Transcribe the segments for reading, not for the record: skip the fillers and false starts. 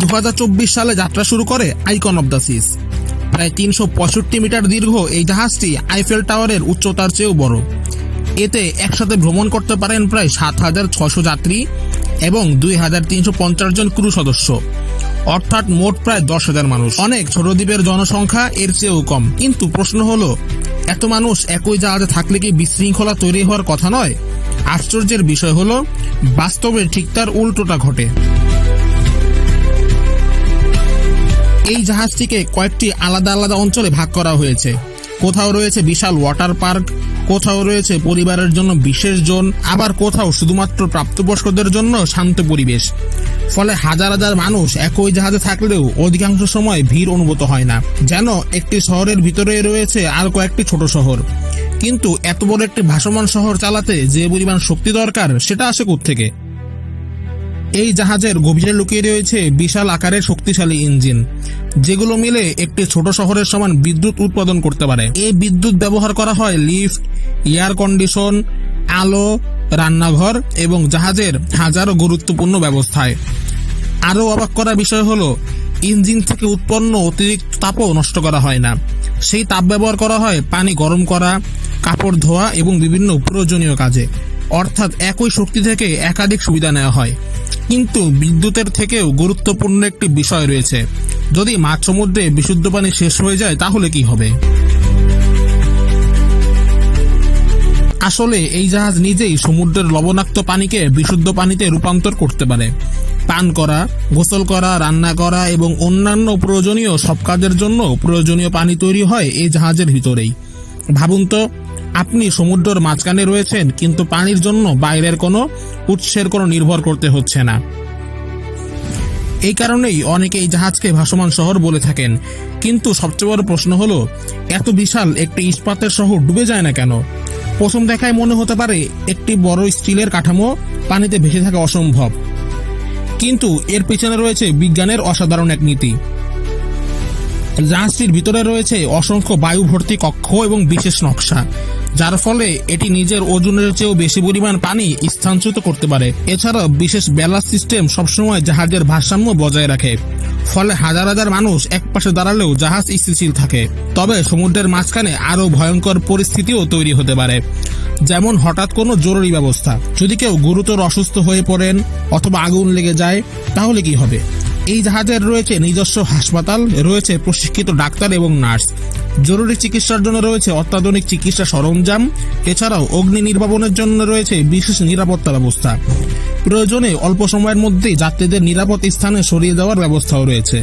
2024 সালে যাত্রা শুরু করে আইকন অব দ্য সিজ। প্রায় 365 মিটার দীর্ঘ এই জাহাজটি আইফেল টাওয়ারের উচ্চতার চেয়েও বড়। এতে একসাথে ভ্রমণ করতে পারেন প্রায় 7,600 যাত্রী এবং 2,350 জন ক্রু সদস্য, অর্থাৎ মোট প্রায় 10,000 মানুষ। অনেক ছোট দ্বীপের জনসংখ্যা এর চেয়েও কম। কিন্তু প্রশ্ন হলো, এত মানুষ একই জাহাজে থাকলে কি বিশৃঙ্খলা তৈরি হওয়ার কথা নয়? আশ্চর্যের বিষয় হলো, বাস্তবে ঠিক তার উল্টোটা ঘটে। এই জাহাজটিকে কয়েকটি আলাদা আলাদা অঞ্চলে ভাগ করা হয়েছে। কোথাও রয়েছে বিশাল ওয়াটার পার্ক, কোথাও রয়েছে পরিবারের জন্য বিশেষ জোন, আবার কোথাও শুধুমাত্র প্রাপ্তবয়স্কদের জন্য শান্ত পরিবেশ। ফলে হাজার হাজার মানুষ একই জাহাজে থাকলেও অধিকাংশ সময় ভিড় অনুভূত হয় না, যেন একটি শহরের ভিতরে রয়েছে আর কয়েকটি ছোট শহর। কিন্তু এত বড় একটি ভাসমান শহর চালাতে যে পরিমাণ শক্তি দরকার, সেটা আসে কোত্থেকে? এই জাহাজের গভীরে লুকিয়ে রয়েছে বিশাল আকারের শক্তিশালী ইঞ্জিন, যেগুলো মিলে একটি ছোট শহরের সমান বিদ্যুৎ উৎপাদন করতে পারে। এই বিদ্যুৎ ব্যবহার করা হয় লিফট, এয়ার কন্ডিশন, আলো, রান্নাঘর এবং জাহাজের হাজারো গুরুত্বপূর্ণ ব্যবস্থায়। আরও অবাক করার বিষয় হলো, ইঞ্জিন থেকে উৎপন্ন অতিরিক্ত তাপও নষ্ট করা হয় না। সেই তাপ ব্যবহার করা হয় পানি গরম করা, কাপড় ধোয়া এবং বিভিন্ন প্রয়োজনীয় কাজে। অর্থাৎ একই শক্তি থেকে একাধিক সুবিধা নেওয়া হয়। কিন্তু বিদ্যুতের থেকেও গুরুত্বপূর্ণ একটি বিষয় রয়েছে। যদি মাঝ সমুদ্রে বিশুদ্ধ পানি শেষ হয়ে যায়, তাহলে কি হবে? আসলে এই জাহাজ নিজেই সমুদ্রের লবণাক্ত পানিকে বিশুদ্ধ পানিতে রূপান্তর করতে পারে। পান করা, গোসল করা, রান্না করা এবং অন্যান্য প্রয়োজনীয় সব কাজের জন্য প্রয়োজনীয় পানি তৈরি হয় এই জাহাজের ভিতরেই। ভাবুন তো, আপনি সমুদ্রের মাঝখানে রয়েছেন, কিন্তু পানির জন্য বাইরের কোনো উৎসের কোনো নির্ভর করতে হচ্ছে না। এই কারণেই অনেকে এই জাহাজকে ভাসমান শহর বলে থাকেন। কিন্তু সবচেয়ে বড় প্রশ্ন হলো, এত বিশাল একটি ইস্পাতের শহর ডুবে যায় না কেন? প্রথম দেখায় মনে হতে পারে একটি বড় স্টিলের কাঠামো পানিতে ভেসে থাকা অসম্ভব, কিন্তু এর পেছনে রয়েছে বিজ্ঞানের অসাধারণ এক নীতি। জাহাজটির ভিতরে রয়েছে অসংখ্য বায়ু ভর্তি কক্ষ এবং বিশেষ নকশা, যার ফলে এটি নিজের ওজনের চেয়েও বেশি পরিমাণ পানি স্থানচ্যুত করতে পারে। এছাড়াও বিশেষ ব্যালান্স সিস্টেম সবসময় জাহাজের ভারসাম্য বজায় রাখে, ফলে হাজার হাজার মানুষ এক পাশে দাঁড়ালেও জাহাজ স্থিতিশীল থাকে। তবে সমুদ্রের মাঝখানে আরও ভয়ঙ্কর পরিস্থিতিও তৈরি হতে পারে, যেমন হঠাৎ কোনো জরুরি ব্যবস্থা। যদি কেউ গুরুতর অসুস্থ হয়ে পড়েন অথবা আগুন লেগে যায়, তাহলে কি হবে? এই জাহাজের রয়েছে নিজস্ব হাসপাতাল, রয়েছে প্রশিক্ষিত ডাক্তার এবং নার্স, জরুরি চিকিৎসার জন্য রয়েছে অত্যাধুনিক চিকিৎসা সরঞ্জাম। এছাড়াও অগ্নি নির্বাপনের জন্য রয়েছে বিশেষ নিরাপত্তা ব্যবস্থা। প্রয়োজনে অল্প সময়ের মধ্যেই যাত্রীদের নিরাপদ স্থানে সরিয়ে দেওয়ার ব্যবস্থাও রয়েছে,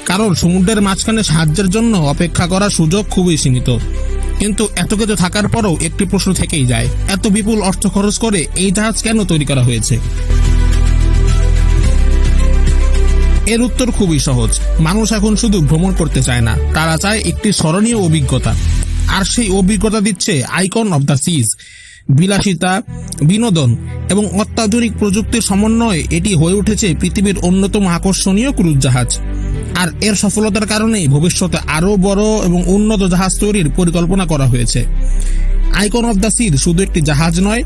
কারণ সমুদ্রের মাঝখানে সাহায্যের জন্য অপেক্ষা করার সুযোগ খুবই সীমিত। কিন্তু এত কিছু থাকার পরও একটি প্রশ্ন থেকেই যায়, এত বিপুল অর্থ খরচ করে এই জাহাজ কেন তৈরি করা হয়েছে? এর উত্তর খুবই সহজ। মানুষ এখন শুধু ভ্রমণ করতে চায় না, তারা চায় একটি স্মরণীয় অভিজ্ঞতা। আর সেই অভিজ্ঞতা দিচ্ছে আইকন অব দ্য সিজ। বিলাসিতা, বিনোদন এবং অত্যাধুনিক প্রযুক্তির সমন্বয়ে এটি হয়ে উঠেছে পৃথিবীর অন্যতম আকর্ষণীয় ক্রুজ জাহাজ। আর এর সফলতার কারণেই ভবিষ্যতে আরও বড় এবং উন্নত জাহাজ তৈরির পরিকল্পনা করা হয়েছে। আইকন অব দ্য সিজ শুধু একটি জাহাজ নয়,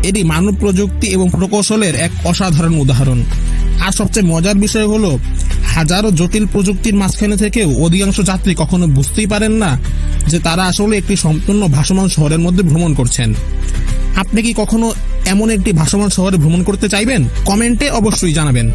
এটি মানব প্রযুক্তি এবং প্রকৌশলের এক অসাধারণ উদাহরণ। আর সবচেয়ে মজার বিষয় হলো, হাজারো জটিল প্রযুক্তির মাঝখানে থেকেও অধিকাংশ যাত্রী কখনো বুঝতেই পারেন না যে তারা আসলে একটি সম্পূর্ণ ভাসমান শহরের মধ্যে ভ্রমণ করছেন। আপনি কি কখনো এমন একটি ভাসমান শহরে ভ্রমণ করতে চাইবেন? কমেন্টে অবশ্যই জানাবেন।